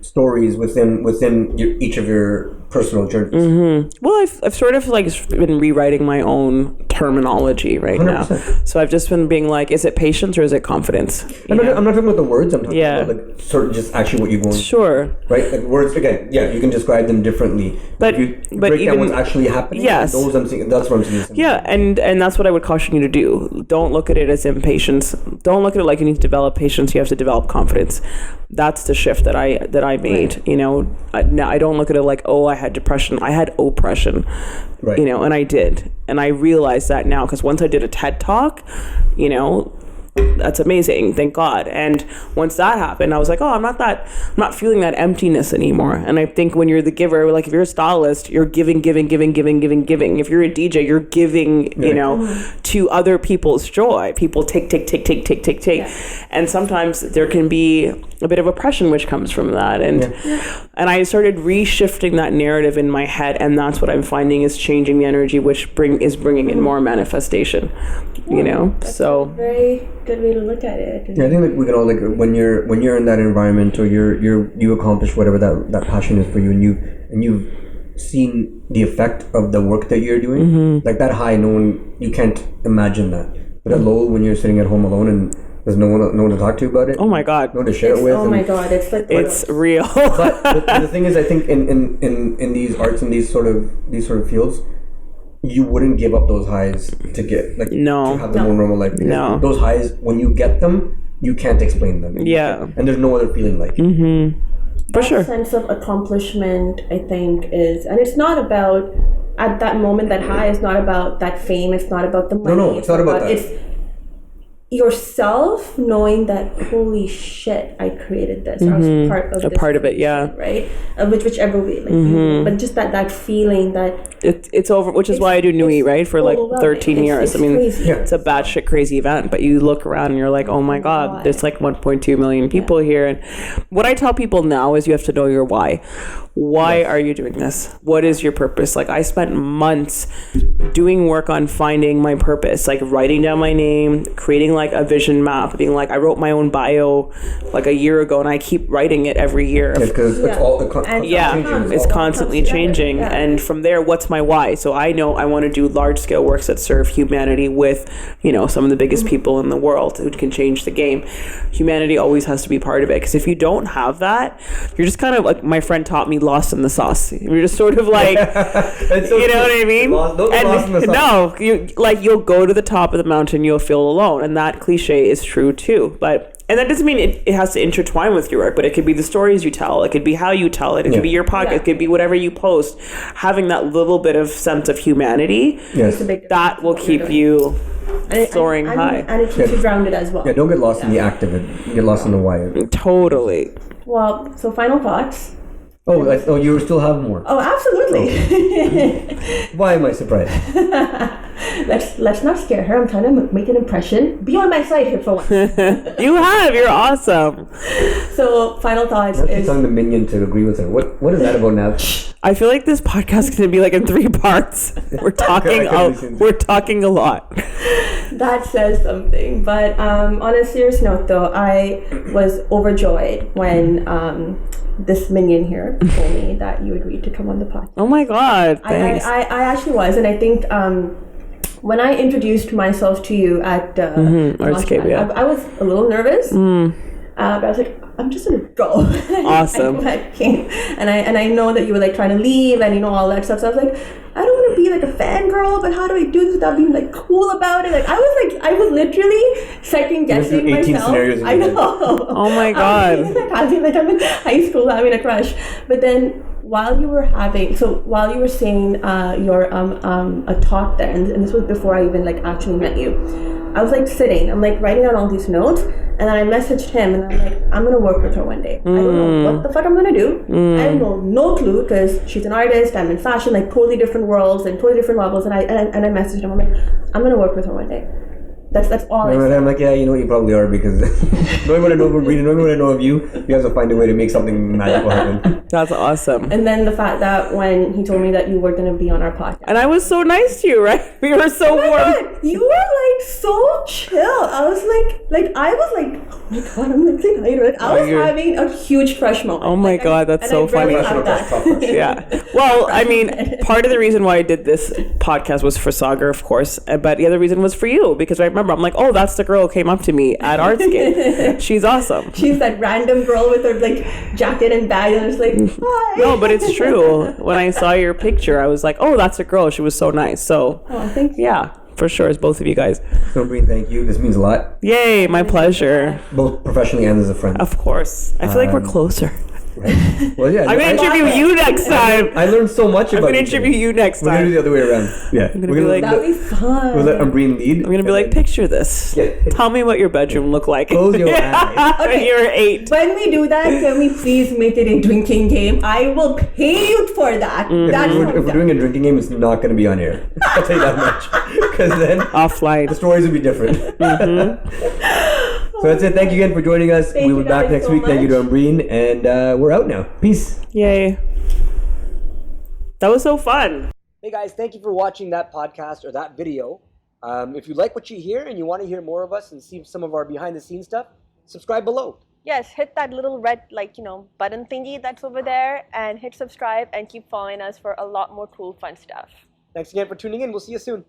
stories within each of your personal journeys. Well, I've sort of like been rewriting my own terminology right 100%. Now. So I've just been being like, is it patience or is it confidence? I'm not talking about the words. I'm talking about like sort of just actually what you're going through. Right? Like words, again, you can describe them differently. But if you break down what's actually happening, that's what I'm seeing. Yeah, and that's what I would caution you to do. Don't look at it as impatience. Don't look at it like you need to develop patience. You have to develop confidence. That's the shift that I made. Right. I don't look at it like, oh, I had depression. I had oppression. Right. And I did. And I realized that now, because once I did a TED Talk, that's amazing, thank God. And once that happened, I was like, oh, I'm not feeling that emptiness anymore. And I think when you're the giver, like if you're a stylist, you're giving. If you're a DJ, you're giving, to other people's joy. People take. Yeah. And sometimes there can be a bit of oppression which comes from that. And and I started reshifting that narrative in my head, and that's what I'm finding is changing the energy, which is bringing in more manifestation. That's a very good way to look at it. Yeah, I think like we can all like when you're in that environment, or you accomplish whatever that passion is for you, and you've seen the effect of the work that you're doing, like that high, you can't imagine that. But that low, when you're sitting at home alone and there's no one to talk to about it. Oh my God. No one to share it with. Oh my God, it's like it's real. But the thing is, I think in these arts and these sort of fields, you wouldn't give up those highs to get to have the more normal life. No. Those highs, when you get them, you can't explain them. Yeah. And there's no other feeling like it. For sure. Sense of accomplishment, I think, is, and it's not about at that moment, that high is not about that fame. It's not about the money. No, it's not about that. It's yourself knowing that, holy shit, I created this. I was part of this. A part of it, yeah. Right? Whichever way. Like but just that feeling that... It's over, which is why I do Nuit, right? For like 13 years. It's crazy. It's a batshit crazy event, but you look around and you're like, oh my God, there's like 1.2 million people here. And what I tell people now is you have to know your why. Why are you doing this? What is your purpose? Like, I spent months doing work on finding my purpose, like writing down my name, creating like a vision map, being like, I wrote my own bio like a year ago and I keep writing it every year. Because it's all it's constantly changing. Yeah. And from there, what's my why? So I know I want to do large scale works that serve humanity with, some of the biggest people in the world who can change the game. Humanity always has to be part of it. Because if you don't have that, you're just kind of like my friend taught me, lost in the sauce. You're just sort of like, so you know what I mean? Lost in the sauce. No, you'll go to the top of the mountain, you'll feel alone. And that cliche is true too. And that doesn't mean it has to intertwine with your work, but it could be the stories you tell. It could be how you tell it. It could be your podcast. It could be whatever you post. Having that little bit of sense of humanity, that will keep you soaring high. And it keeps you grounded as well. Yeah, don't get lost in the act of it. Get lost in the why. Totally. Well, so final thoughts. Oh, you still have more. Oh, absolutely. Why am I surprised? Let's not scare her. I'm trying to make an impression. Be on my side here for once. You're awesome. So, final thoughts She's telling the minion to agree with her. What is that about now? I feel like this podcast is going to be like in 3 parts. We're talking a lot. That says something. But on a serious note, though, I was overjoyed when this minion here told me that you agreed to come on the podcast. Oh my God, thanks. I actually was, and I think when I introduced myself to you at Artscape, I was a little nervous, but I was like, I'm just gonna go. Awesome. I came, and I know that you were like trying to leave and all that stuff. So I was like, I don't want to be like a fangirl, but how do I do this without being like cool about it? Like I was literally second guessing myself. I know. Oh my God. I feel like I'm in high school having a crush, but then. While you were saying your a talk there, and this was before I even like actually met you, I was like sitting, I'm like writing down all these notes, and then I messaged him, and I'm like, I'm gonna work with her one day. I don't know what the fuck I'm gonna do. I have no clue, because she's an artist, I'm in fashion, like totally different worlds and totally different levels, and I messaged him, I'm like, I'm gonna work with her one day. That's all I said. I'm like, yeah, you probably are, because knowing what I know of Umbereen, knowing what I know of you, you have to find a way to make something magical happen. That's awesome. And then the fact that when he told me that you were going to be on our podcast. And I was so nice to you, right? We were so warm. God, you were like so chill. I was like, oh my God, I'm like excited. I was having a huge crush moment. Oh my God, that's so funny. Yeah. Well, I mean, part of the reason why I did this podcast was for Sagar, of course, but the other reason was for you, because I remember I'm like, oh, that's the girl who came up to me at Artscape. She's awesome. She's that random girl with her like jacket and bag, and I was like, hi. No, but it's true. When I saw your picture, I was like, oh, that's a girl. She was so nice. So, thank you. Yeah, for sure. It's both of you guys. So, Umbereen, thank you. This means a lot. Yay, my pleasure. Both professionally and as a friend. Of course. I feel like we're closer. Right? Well, yeah. I'm going to interview you next time. I learned so much about it. I'm going to interview you next time. We're going to do the other way around. Yeah. We're gonna that'd be fun. We'll let Umbereen lead. I'm going to be like, picture this. Yeah. Tell me what your bedroom looked like. Close your eyes. When you were 8. When we do that, can we please make it a drinking game? I will pay you for that. If we're doing a drinking game, it's not going to be on air. I'll tell you that much. Because then offline, the stories will be different. So that's it. Thank you again for joining us. We'll be back next week. Thank you to Umbereen, and we're out now. Peace. Yay. That was so fun. Hey guys, thank you for watching that podcast or that video. If you like what you hear and you want to hear more of us and see some of our behind the scenes stuff, subscribe below. Yes, hit that little red button thingy that's over there and hit subscribe and keep following us for a lot more cool fun stuff. Thanks again for tuning in. We'll see you soon.